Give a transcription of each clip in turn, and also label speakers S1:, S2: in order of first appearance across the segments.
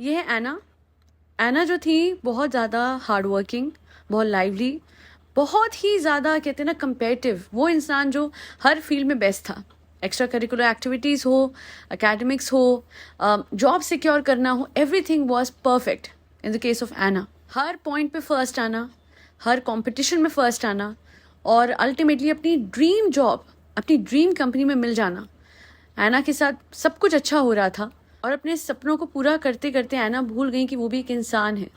S1: ये है एना। एना जो थी बहुत ज़्यादा हार्ड वर्किंग, बहुत लाइवली, बहुत ही ज़्यादा कहते हैं ना कंपेटिव, वो इंसान जो हर फील्ड में बेस्ट था। एक्स्ट्रा करिकुलर एक्टिविटीज़ हो, एकेडमिक्स हो, जॉब सिक्योर करना हो, everything was perfect in the case of Anna. हर पॉइंट पे फर्स्ट आना, हर कंपटीशन में फर्स्ट आना और अल्टीमेटली अपनी ड्रीम जॉब, अपनी ड्रीम कंपनी में मिल जाना। एना के साथ सब कुछ अच्छा हो रहा था और अपने सपनों को पूरा करते करते एना भूल गई कि वो भी एक इंसान है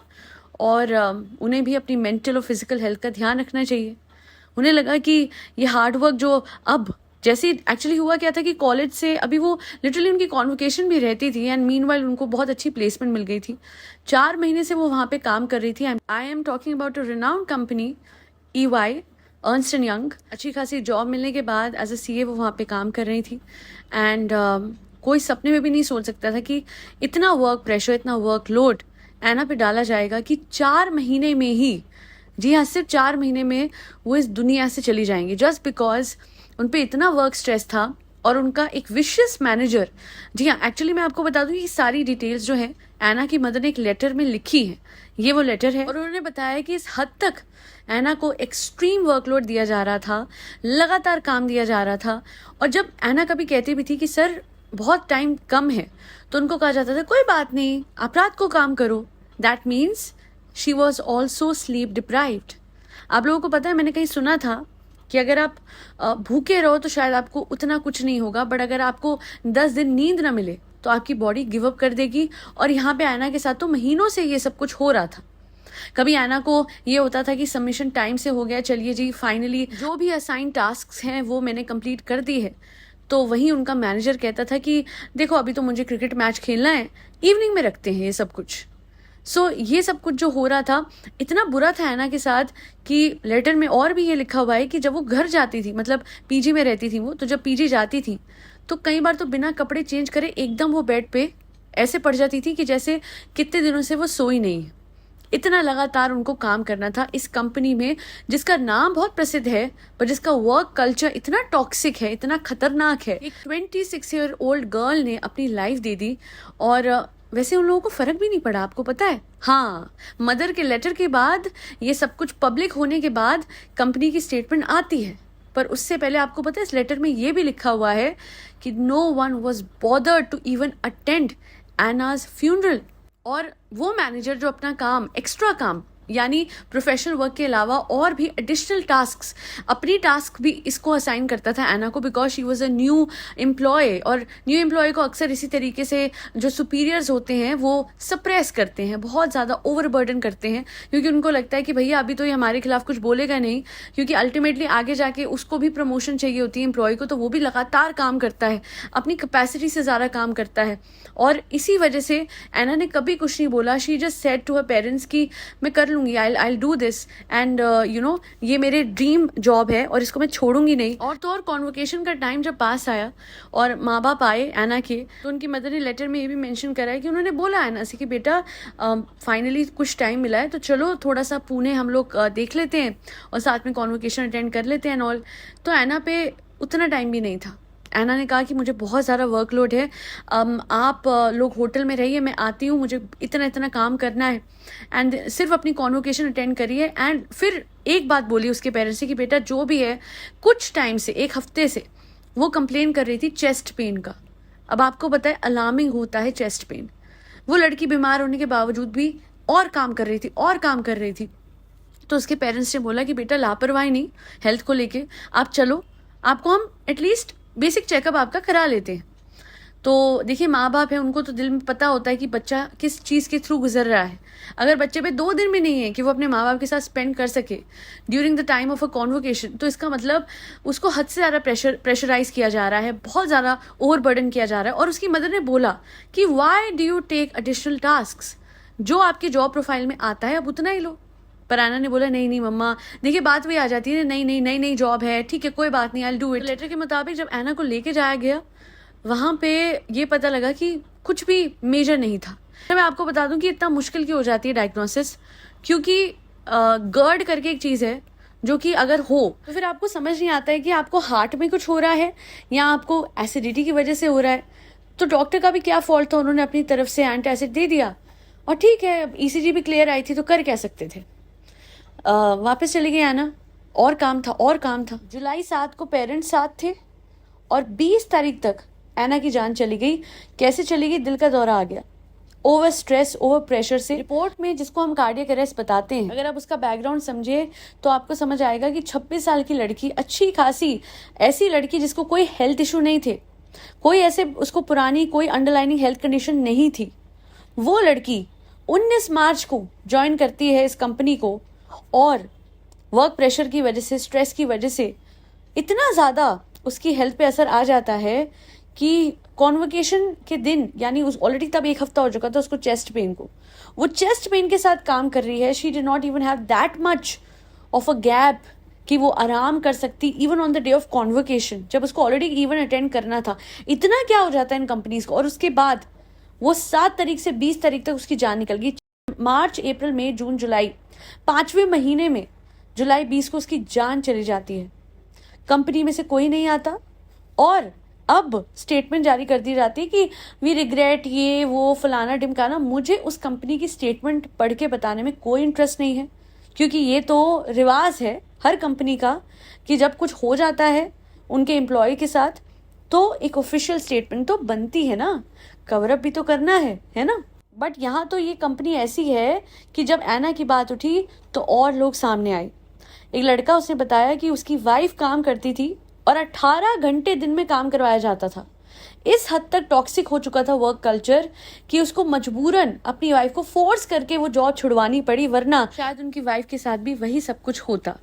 S1: और उन्हें भी अपनी मेंटल और फिजिकल हेल्थ का ध्यान रखना चाहिए। उन्हें लगा कि ये हार्ड वर्क जो अब जैसे एक्चुअली हुआ क्या था कि कॉलेज से अभी वो लिटरली उनकी कॉन्वोकेशन भी रहती थी एंड मीनवाइल उनको बहुत अच्छी प्लेसमेंट मिल गई थी। 4 महीने से वो वहाँ पे काम कर रही थी। I am talking about a renowned company EY, Ernst and young. अच्छी खासी जॉब मिलने के बाद एज अ CA वो वहाँ पे काम कर रही थी एंड कोई सपने में भी नहीं सोच सकता था कि इतना वर्क प्रेशर, इतना वर्कलोड एना पे डाला जाएगा कि 4 महीने में ही, जी हाँ सिर्फ 4 महीने में वो इस दुनिया से चली जाएंगी जस्ट बिकॉज उन पे इतना वर्क स्ट्रेस था और उनका एक विशियस मैनेजर। जी हाँ, एक्चुअली मैं आपको बता दूं कि सारी डिटेल्स जो है एना की मदर ने एक लेटर में लिखी है, ये वो लेटर है। और उन्होंने बताया कि इस हद तक एना को एक्सट्रीम वर्कलोड दिया जा रहा था, लगातार काम दिया जा रहा था। और जब एना कभी कहती भी थी कि सर बहुत टाइम कम है, तो उनको कहा जाता था कोई बात नहीं, आप रात को काम करो। That means she was also sleep deprived. आप लोगों को पता है, मैंने कहीं सुना था कि अगर आप भूखे रहो तो शायद आपको उतना कुछ नहीं होगा, बट अगर आपको 10 दिन नींद ना मिले तो आपकी बॉडी गिव अप कर देगी। और यहाँ पे एना के साथ तो महीनों से ये सब कुछ हो रहा था। कभी एना को ये होता था कि सबमिशन टाइम से हो गया, चलिए जी फाइनली जो भी असाइन टास्क हैं वो मैंने कंप्लीट कर दी है, तो वहीं उनका मैनेजर कहता था कि देखो अभी तो मुझे क्रिकेट मैच खेलना है, इवनिंग में रखते हैं ये सब कुछ। ये सब कुछ जो हो रहा था इतना बुरा था एना के साथ कि लेटर में और भी ये लिखा हुआ है कि जब वो घर जाती थी, मतलब PG में रहती थी वो, तो जब PG जाती थी तो कई बार तो बिना कपड़े चेंज करे एकदम वो बेड पे ऐसे पड़ जाती थी कि जैसे कितने दिनों से वो सोई नहीं है। इतना लगातार उनको काम करना था इस कंपनी में जिसका नाम बहुत प्रसिद्ध है, पर जिसका वर्क कल्चर इतना टॉक्सिक है, इतना खतरनाक है। एक 26 ईयर ओल्ड गर्ल ने अपनी लाइफ दे दी और वैसे उन लोगों को फर्क भी नहीं पड़ा, आपको पता है। हाँ, मदर के लेटर के बाद, ये सब कुछ पब्लिक होने के बाद कंपनी की स्टेटमेंट आती है, पर उससे पहले आपको पता है इस लेटर में ये भी लिखा हुआ है कि no one was bothered to even attend Anna's funeral. और वो मैनेजर जो अपना काम, एक्स्ट्रा काम यानी प्रोफेशनल वर्क के अलावा और भी एडिशनल टास्क्स, अपनी टास्क भी इसको असाइन करता था एना को, because she was a new employ. और न्यू एम्प्लॉय को अक्सर इसी तरीके से जो सुपीरियर्स होते हैं वो सप्रेस करते हैं, बहुत ज़्यादा ओवरबर्डन करते हैं, क्योंकि उनको लगता है कि भैया अभी तो ये हमारे खिलाफ कुछ बोलेगा नहीं, क्योंकि अल्टीमेटली आगे जाके उसको भी प्रमोशन चाहिए होती है एम्प्लॉय को, तो वो भी लगातार काम करता है, अपनी कैपेसिटी से ज़्यादा काम करता है। और इसी वजह से एना ने कभी कुछ नहीं बोला। She just said to her parents कि मैं कर लूंगी, I do this and you know ये मेरे ड्रीम जॉब है और इसको मैं छोड़ूंगी नहीं। और तो और कॉन्वोकेशन का टाइम जब पास आया और माँ बाप आए एना के, तो उनकी मदर ने लेटर में ये भी मेंशन करा है कि उन्होंने बोला एना से कि बेटा फाइनली कुछ टाइम मिला है तो चलो थोड़ा सा पुणे हम लोग देख लेते हैं और साथ में कॉन्वोकेशन अटेंड कर लेते हैं एंड ऑल। तो एना पे उतना टाइम भी नहीं था। एना ने कहा कि मुझे बहुत ज़्यादा वर्कलोड है, आप लोग होटल में रहिए, मैं आती हूँ, मुझे इतना इतना काम करना है। एंड सिर्फ अपनी कॉन्वोकेशन अटेंड करिए। एंड फिर एक बात बोली उसके पेरेंट्स से कि बेटा जो भी है, कुछ टाइम से, 1 हफ्ते से वो कंप्लेन कर रही थी चेस्ट पेन का। अब आपको पता है अलार्मिंग होता है चेस्ट पेन। वो लड़की बीमार होने के बावजूद भी और काम कर रही थी और काम कर रही थी। तो उसके पेरेंट्स ने बोला कि बेटा लापरवाही नहीं हेल्थ को लेके, आप चलो, आपको हम एटलीस्ट बेसिक चेकअप आपका करा लेते हैं। तो देखिए माँ बाप है, उनको तो दिल में पता होता है कि बच्चा किस चीज़ के थ्रू गुजर रहा है। अगर बच्चे पे 2 दिन भी नहीं है कि वो अपने माँ बाप के साथ स्पेंड कर सके during the time of a convocation, तो इसका मतलब उसको हद से ज़्यादा प्रेशराइज किया जा रहा है, बहुत ज़्यादा ओवरबर्डन किया जा रहा है। और उसकी मदर ने बोला कि why do you take additional task, जो आपकी जॉब प्रोफाइल में आता है अब उतना ही लो। पर एना ने बोला नहीं नहीं मम्मा, देखिए बात वही आ जाती है, नहीं नहीं नई नई जॉब है, ठीक है कोई बात नहीं, I will do it. Letter के मुताबिक जब एना को लेके जाया गया, वहाँ पे ये पता लगा कि कुछ भी मेजर नहीं था। मैं आपको बता दूं कि इतना मुश्किल क्यों हो जाती है डायग्नोसिस, क्योंकि गर्ड करके एक चीज़ है जो कि अगर हो तो फिर आपको समझ नहीं आता है कि आपको हार्ट में कुछ हो रहा है या आपको एसिडिटी की वजह से हो रहा है। तो डॉक्टर का भी क्या फॉल्ट था, उन्होंने अपनी तरफ से एंटी एसिड दे दिया और ठीक है, अब ईसीजी भी क्लियर आई थी तो कर क्या सकते थे। वापस चली गई आना, और काम था। जुलाई 7 को पेरेंट्स साथ थे और 20 तारीख तक ऐना की जान चली गई। कैसे चली गई? दिल का दौरा आ गया, ओवर स्ट्रेस, ओवर प्रेशर से। रिपोर्ट में जिसको हम कार्डियक अरेस्ट बताते हैं, अगर आप उसका बैकग्राउंड समझे तो आपको समझ आएगा कि 26 साल की लड़की, अच्छी खासी ऐसी लड़की जिसको कोई हेल्थ इशू नहीं थे, कोई ऐसे उसको पुरानी कोई अंडरलाइनिंग हेल्थ कंडीशन नहीं थी, वो लड़की 19 मार्च को ज्वाइन करती है इस कंपनी को, और वर्क प्रेशर की वजह से, स्ट्रेस की वजह से इतना ज़्यादा उसकी हेल्थ पे असर आ जाता है कि कॉन्वोकेशन के दिन, यानी उस ऑलरेडी तब 1 हफ्ता हो चुका था उसको चेस्ट पेन को, वो चेस्ट पेन के साथ काम कर रही है। She did not even have that much of a gap कि वो आराम कर सकती, even on the day of convocation, जब उसको ऑलरेडी इवन अटेंड करना था। इतना क्या हो जाता है इन कंपनीज को। और उसके बाद वो 7 तारीख से 20 तारीख तक उसकी जान निकल गई। मार्च, अप्रैल, मई, जून, जुलाई, 5वें महीने में जुलाई 20 को उसकी जान चली जाती है। कंपनी में से कोई नहीं आता और अब स्टेटमेंट जारी कर दी जाती है कि वी रिग्रेट, ये वो फलाना ढिमकाना। मुझे उस कंपनी की स्टेटमेंट पढ़ के बताने में कोई इंटरेस्ट नहीं है, क्योंकि ये तो रिवाज है हर कंपनी का कि जब कुछ हो जाता है उनके एम्प्लॉय के साथ तो एक ऑफिशियल स्टेटमेंट तो बनती है ना, कवरअप भी तो करना है ना। बट यहाँ तो ये कंपनी ऐसी है कि जब ऐना की बात उठी तो और लोग सामने आए। एक लड़का, उसने बताया कि उसकी वाइफ काम करती थी और 18 घंटे दिन में काम करवाया जाता था। इस हद तक टॉक्सिक हो चुका था वर्क कल्चर कि उसको मजबूरन अपनी वाइफ को फोर्स करके वो जॉब छुड़वानी पड़ी, वरना शायद उनकी वाइफ के साथ भी वही सब कुछ होता।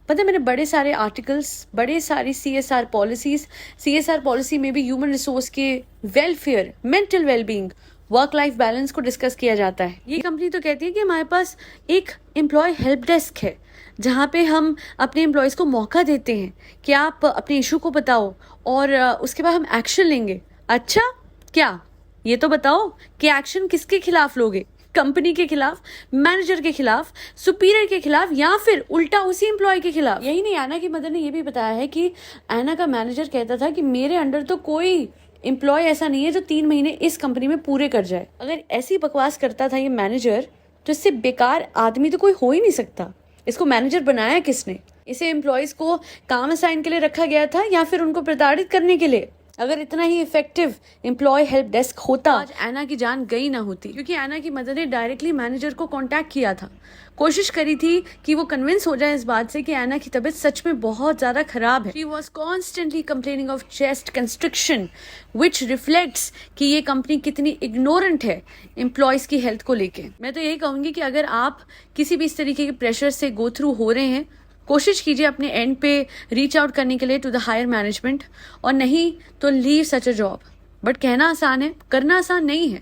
S1: पता है, मैंने बड़े सारे आर्टिकल्स, बड़े सारी CSR पॉलिसीज, CSR पॉलिसी में भी ह्यूमन रिसोर्स के welfare, mental wellbeing, work life balance को डिस्कस किया जाता है। ये कंपनी तो कहती है कि हमारे पास एक एम्प्लॉय हेल्प डेस्क है जहाँ पे हम अपने एम्प्लॉयज़ को मौका देते हैं कि आप अपने इशू को बताओ और उसके बाद हम एक्शन लेंगे। अच्छा, क्या ये तो बताओ कि एक्शन किसके खिलाफ लोगे? कंपनी के खिलाफ, मैनेजर के खिलाफ, सुपीरियर के खिलाफ, या फिर उल्टा उसी एम्प्लॉय के खिलाफ? यही नहीं, ऐना की मदर ने यह भी बताया है कि ऐना का मैनेजर कहता था कि मेरे अंडर तो कोई एम्प्लॉय ऐसा नहीं है जो 3 महीने इस कंपनी में पूरे कर जाए। अगर ऐसी बकवास करता था ये मैनेजर, तो इससे बेकार आदमी तो कोई हो ही नहीं सकता। इसको मैनेजर बनाया किसने? इसे एम्प्लॉयज को काम असाइन के लिए रखा गया था या फिर उनको प्रताड़ित करने के लिए? अगर इतना ही इफेक्टिव एम्प्लॉय हेल्प डेस्क होता, आज ऐना की जान गई ना होती। क्योंकि ऐना की मदर ने डायरेक्टली मैनेजर को कांटेक्ट किया था, कोशिश करी थी कि वो कन्विंस हो जाए इस बात से कि ऐना की तबीयत सच में बहुत ज्यादा खराब है। She was constantly complaining of chest constriction, which reflects कि ये कंपनी कितनी इग्नोरेंट है एम्प्लॉयज की हेल्थ को लेके। मैं तो यही कहूंगी कि अगर आप किसी भी इस तरीके के प्रेशर से गो थ्रू हो रहे हैं, कोशिश कीजिए अपने एंड पे रीच आउट करने के लिए टू द हायर मैनेजमेंट, और नहीं तो leave such a job. But कहना आसान है, करना आसान नहीं है।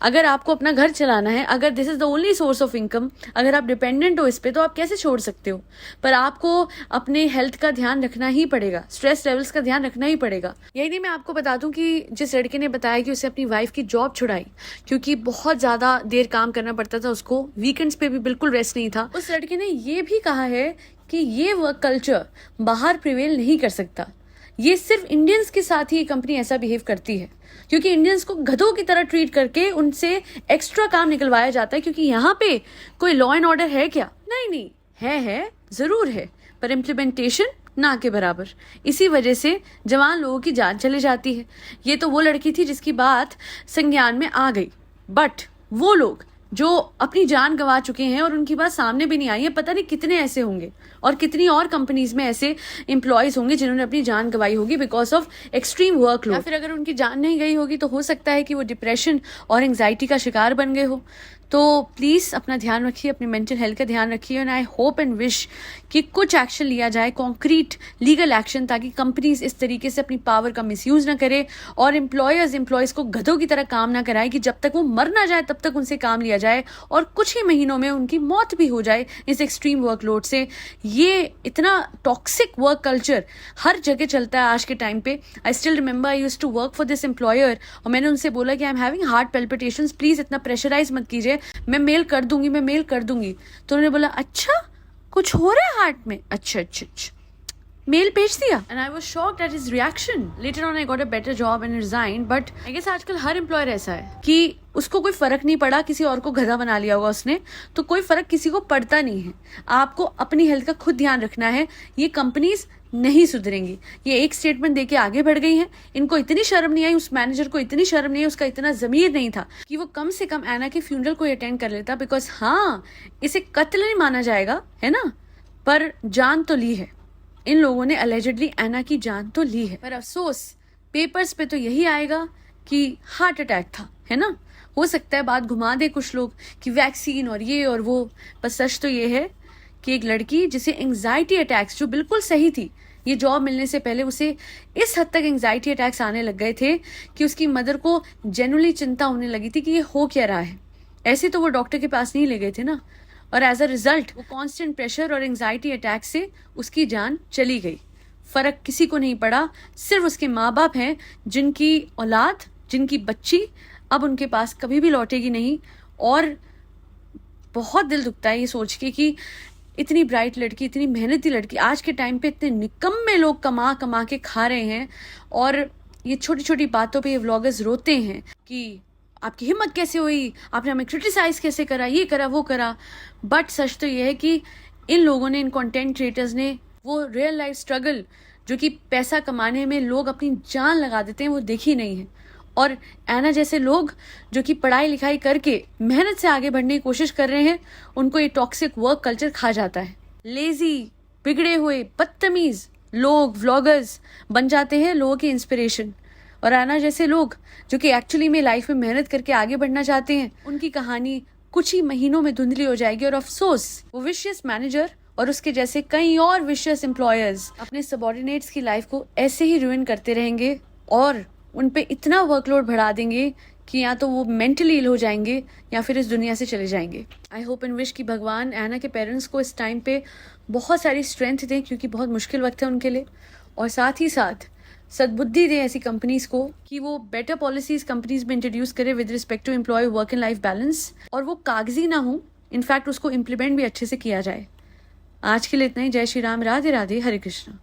S1: अगर आपको अपना घर चलाना है, अगर this is the only source of income, अगर आप डिपेंडेंट हो इस पे, तो आप कैसे छोड़ सकते हो? पर आपको अपने हेल्थ का ध्यान रखना ही पड़ेगा, स्ट्रेस लेवल्स का ध्यान रखना ही पड़ेगा। यही नहीं, मैं आपको बता दूं कि जिस लड़के ने बताया कि उसे अपनी वाइफ की जॉब छुड़ाई क्योंकि बहुत ज्यादा देर काम करना पड़ता था उसको, वीकेंड्स पे भी बिल्कुल रेस्ट नहीं था, उस लड़के ने ये भी कहा है कि ये वर्क कल्चर बाहर प्रिवेल नहीं कर सकता। ये सिर्फ इंडियंस के साथ ही ये कंपनी ऐसा बिहेव करती है, क्योंकि इंडियंस को गधों की तरह ट्रीट करके उनसे एक्स्ट्रा काम निकलवाया जाता है। क्योंकि यहाँ पे कोई लॉ एंड ऑर्डर है क्या? नहीं, है जरूर है, पर इम्प्लीमेंटेशन ना के बराबर। इसी वजह से जवान लोगों की जान चली जाती है। ये तो वो लड़की थी जिसकी बात संज्ञान में आ गई, बट वो लोग जो अपनी जान गंवा चुके हैं और उनकी बात सामने भी नहीं आई है, पता नहीं कितने ऐसे होंगे और कितनी और कंपनीज में ऐसे एम्प्लॉयज होंगे जिन्होंने अपनी जान गंवाई होगी बिकॉज ऑफ एक्सट्रीम वर्कलोड। या फिर अगर उनकी जान नहीं गई होगी तो हो सकता है कि वो डिप्रेशन और एंग्जाइटी का शिकार बन गए हो। तो प्लीज़ अपना ध्यान रखिए, अपनी मेंटल हेल्थ का ध्यान रखिए, and I hope and wish कि कुछ एक्शन लिया जाए, कॉन्क्रीट लीगल एक्शन, ताकि कंपनीज इस तरीके से अपनी पावर का मिसयूज ना करे और एम्प्लॉयज़ को गधों की तरह काम ना कराए कि जब तक वो मर ना जाए तब तक उनसे काम लिया जाए और कुछ ही महीनों में उनकी मौत भी हो जाए इस एक्सट्रीम वर्कलोड से। ये इतना टॉक्सिक वर्क कल्चर हर जगह चलता है आज के टाइम पे। I still remember I used to work for this employer और मैंने उनसे बोला कि I am having heart palpitations, please इतना प्रेशराइज मत कीजिए, मैं मेल कर दूंगी। तो उन्होंने बोला अच्छा कुछ हो रहा है हार्ट में? अच्छा। मेल भेज दिया and I was shocked at his reaction. Later on I got a better job and resign. But I guess आजकल हर एम्प्लॉयर ऐसा है कि उसको कोई फर्क नहीं पड़ा, किसी और को गधा बना लिया होगा उसने, तो कोई फर्क किसी को पड़ता नहीं है. आपको अपनी हेल्थ का खुद ध्यान रखना है. ये कंपनीज नहीं सुधरेंगी. ये एक स्टेटमेंट देके आगे बढ़ गई हैं. इनको इतनी शर्म नहीं आई, उस मैनेजर को इतनी शर्म नहीं आई, उसका इतना जमीर नहीं था कि वो कम से कम एना के फ्यूनरल को अटेंड कर लेता. बिकॉज हाँ, इसे कत्ल नहीं माना जाएगा, है ना, पर जान तो ली है. इन लोगों ने अलेजेडली एना की जान तो ली है. पर अफसोस पेपर्स पे तो यही आएगा कि हार्ट अटैक था, है ना. हो सकता है बात घुमा दे कुछ लोग कि वैक्सीन और ये और वो, पर सच तो ये है कि एक लड़की जिसे एंजाइटी अटैक्स, जो बिल्कुल सही थी, ये जॉब मिलने से पहले उसे इस हद तक एंजाइटी अटैक्स आने लग गए थे कि उसकी मदर को जेन्युइनली चिंता होने लगी थी कि ये हो क्या रहा है. ऐसे तो वो डॉक्टर के पास नहीं ले गए थे ना. और एज अ रिजल्ट वो कांस्टेंट प्रेशर और एंजाइटी अटैक से उसकी जान चली गई. फर्क किसी को नहीं पड़ा. सिर्फ उसके माँ बाप हैं जिनकी औलाद, जिनकी बच्ची अब उनके पास कभी भी लौटेगी नहीं. और बहुत दिल दुखता है ये सोच के कि इतनी ब्राइट लड़की, इतनी मेहनती लड़की, आज के टाइम पे इतने निकम्मे लोग कमा कमा के खा रहे हैं. और ये छोटी छोटी बातों पे ये व्लॉगर्स रोते हैं कि आपकी हिम्मत कैसे हुई, आपने हमें क्रिटिसाइज कैसे करा, ये करा वो करा. बट सच तो ये है कि इन लोगों ने, इन कंटेंट क्रिएटर्स ने, वो रियल लाइफ स्ट्रगल जो कि पैसा कमाने में लोग अपनी जान लगा देते हैं, वो देखी नहीं है. और एना जैसे लोग जो कि पढ़ाई लिखाई करके मेहनत से आगे बढ़ने की कोशिश कर रहे हैं, उनको ये टॉक्सिक वर्क कल्चर खा जाता है. लेजी, बिगड़े हुए, बदतमीज लोग व्लॉगर्स बन जाते हैं लोगों की इंस्पिरेशन. और एना जैसे लोग जो कि एक्चुअली में लाइफ में मेहनत करके आगे बढ़ना चाहते हैं, उनकी कहानी कुछ ही महीनों में धुंधली हो जाएगी. और अफसोस वो विशियस मैनेजर और उसके जैसे कई और विशियस एम्प्लॉयर्स अपने सबॉर्डिनेट्स की लाइफ को ऐसे ही रुइन करते रहेंगे और उन पे इतना वर्कलोड बढ़ा देंगे कि या तो वो मेंटली इल हो जाएंगे या फिर इस दुनिया से चले जाएंगे. आई होप एंड विश कि भगवान एना के पेरेंट्स को इस टाइम पे बहुत सारी स्ट्रेंथ दें, क्योंकि बहुत मुश्किल वक्त है उनके लिए. और साथ ही साथ सद्बुद्धि दें ऐसी कंपनीज को कि वो बेटर पॉलिसीज कंपनीज में इंट्रोड्यूस करे with respect to employ work and life balance. और वो कागजी ना हो, इनफैक्ट उसको इम्प्लीमेंट भी अच्छे से किया जाए. आज के लिए इतना ही. जय श्री राम, राधे राधे, हरे कृष्णा.